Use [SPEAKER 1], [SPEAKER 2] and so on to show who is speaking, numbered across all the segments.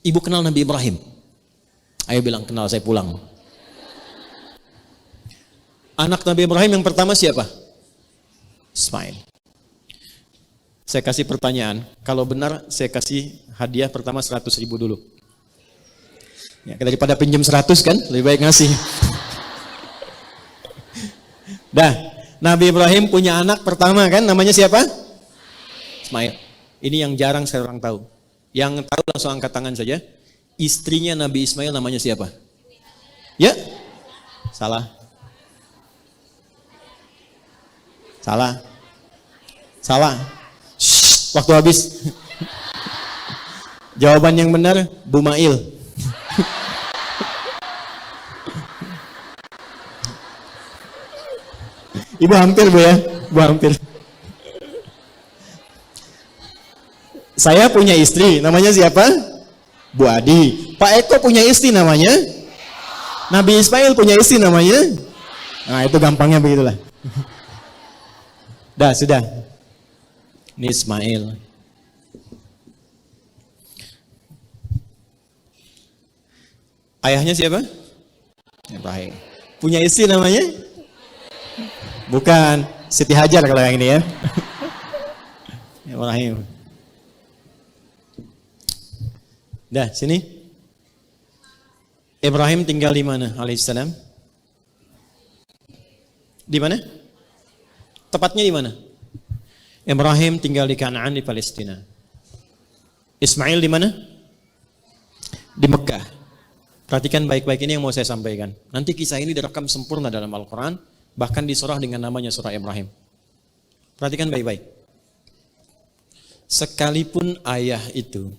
[SPEAKER 1] Ibu kenal Nabi Ibrahim? Ayo bilang kenal, saya pulang. Anak Nabi Ibrahim yang pertama siapa? Ismail. Saya kasih pertanyaan, kalau benar saya kasih hadiah pertama 100.000 dulu. Ya, daripada pinjam 100 kan, lebih baik ngasih. Dah, Nabi Ibrahim punya anak pertama kan, namanya siapa? Ismail. Ini yang jarang saya orang tahu. Yang tahu langsung angkat tangan saja. Istrinya Nabi Ismail namanya siapa? Ya? Salah. Salah. Salah. Shh, waktu habis. Jawaban yang benar, Bumail. Ibu hampir Bu ya, Bu hampir. Saya punya istri, namanya siapa? Bu Adi. Pak Eko punya istri namanya? Nabi Ismail punya istri namanya? Nah itu gampangnya begitulah. Dah, sudah. Ini Ismail. Ayahnya siapa? Ibrahim. Punya istri namanya? Bukan, Siti Hajar kalau yang ini ya. Ibrahim. Dah, sini. Ibrahim tinggal di mana alaihissalam? Di mana? Tepatnya di mana? Ibrahim tinggal di Kanaan di Palestina. Ismail di mana? Di Mekah. Perhatikan baik-baik ini yang mau saya sampaikan. Nanti kisah ini direkam sempurna dalam Al-Quran, bahkan disurah dengan namanya surah Ibrahim. Perhatikan baik-baik. Sekalipun ayah itu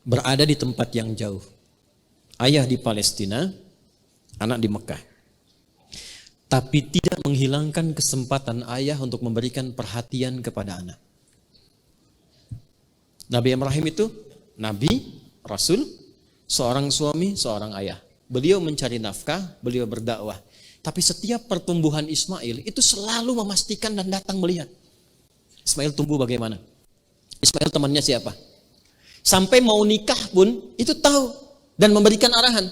[SPEAKER 1] berada di tempat yang jauh, ayah di Palestina, anak di Mekah, tapi tidak menghilangkan kesempatan ayah untuk memberikan perhatian kepada anak. Nabi Ibrahim itu Nabi, Rasul, seorang suami, seorang ayah. Beliau mencari nafkah, beliau berdakwah. Tapi setiap pertumbuhan Ismail itu selalu memastikan dan datang melihat. Ismail tumbuh bagaimana? Ismail temannya siapa? Sampai mau nikah pun itu tahu dan memberikan arahan.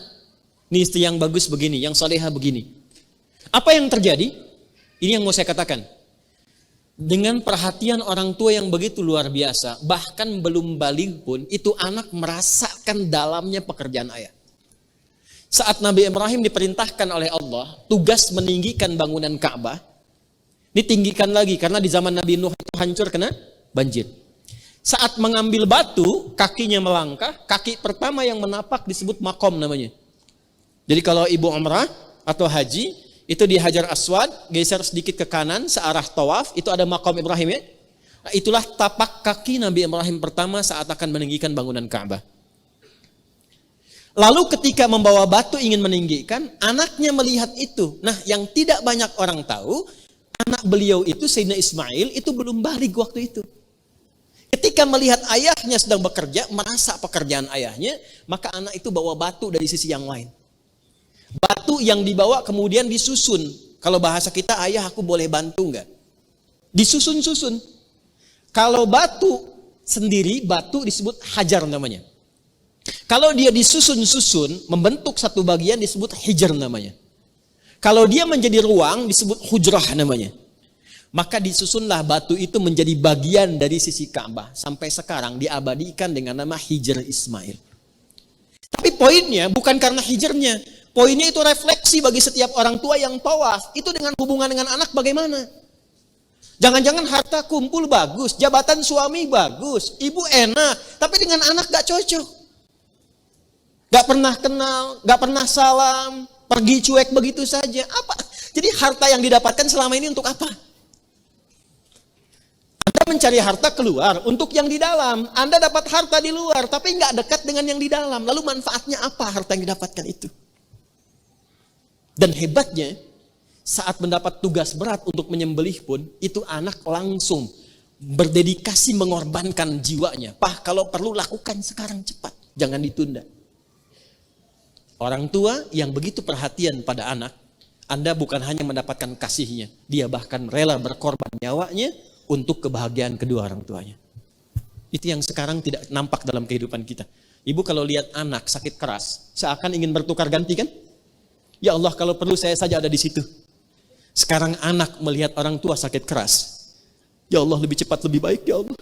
[SPEAKER 1] Ini istri yang bagus begini, yang soleha begini. Apa yang terjadi? Ini yang mau saya katakan. Dengan perhatian orang tua yang begitu luar biasa, bahkan belum balik pun, itu anak merasakan dalamnya pekerjaan ayah. Saat Nabi Ibrahim diperintahkan oleh Allah, tugas meninggikan bangunan Ka'bah, ditinggikan lagi, karena di zaman Nabi Nuh itu hancur kena banjir. Saat mengambil batu, kakinya melangkah, kaki pertama yang menapak disebut makom namanya. Jadi kalau ibu umrah atau haji, itu di Hajar Aswad, geser sedikit ke kanan, searah tawaf, itu ada makom Ibrahim ya. Nah, itulah tapak kaki Nabi Ibrahim pertama saat akan meninggikan bangunan Ka'bah. Lalu ketika membawa batu ingin meninggikan, anaknya melihat itu. Nah yang tidak banyak orang tahu, anak beliau itu, Sayyidina Ismail, itu belum balik waktu itu. Ketika melihat ayahnya sedang bekerja, merasa pekerjaan ayahnya, maka anak itu bawa batu dari sisi yang lain. Batu yang dibawa kemudian disusun. Kalau bahasa kita, ayah aku boleh bantu enggak? Disusun-susun. Kalau batu sendiri, batu disebut hajar namanya. Kalau dia disusun-susun, membentuk satu bagian disebut hijr namanya. Kalau dia menjadi ruang, disebut hujrah namanya. Maka disusunlah batu itu menjadi bagian dari sisi Ka'bah. Sampai sekarang diabadikan dengan nama Hijr Ismail. Tapi poinnya bukan karena hijrnya. Poinnya itu refleksi bagi setiap orang tua yang tawaf. Itu dengan hubungan dengan anak bagaimana? Jangan-jangan harta kumpul bagus, jabatan suami bagus, ibu enak. Tapi dengan anak gak cocok. Gak pernah kenal, gak pernah salam, pergi cuek begitu saja. Apa? Jadi harta yang didapatkan selama ini untuk apa? Anda mencari harta keluar untuk yang di dalam. Anda dapat harta di luar, tapi nggak dekat dengan yang di dalam. Lalu manfaatnya apa harta yang didapatkan itu? Dan hebatnya, saat mendapat tugas berat untuk menyembelih pun, itu anak langsung berdedikasi mengorbankan jiwanya. Pak, kalau perlu lakukan sekarang cepat, jangan ditunda. Orang tua yang begitu perhatian pada anak, Anda bukan hanya mendapatkan kasihnya, dia bahkan rela berkorban nyawanya untuk kebahagiaan kedua orang tuanya. Itu yang sekarang tidak nampak dalam kehidupan kita. Ibu kalau lihat anak sakit keras, seakan ingin bertukar ganti kan? Ya Allah, kalau perlu saya saja ada di situ. Sekarang anak melihat orang tua sakit keras. Ya Allah, lebih cepat lebih baik ya Allah.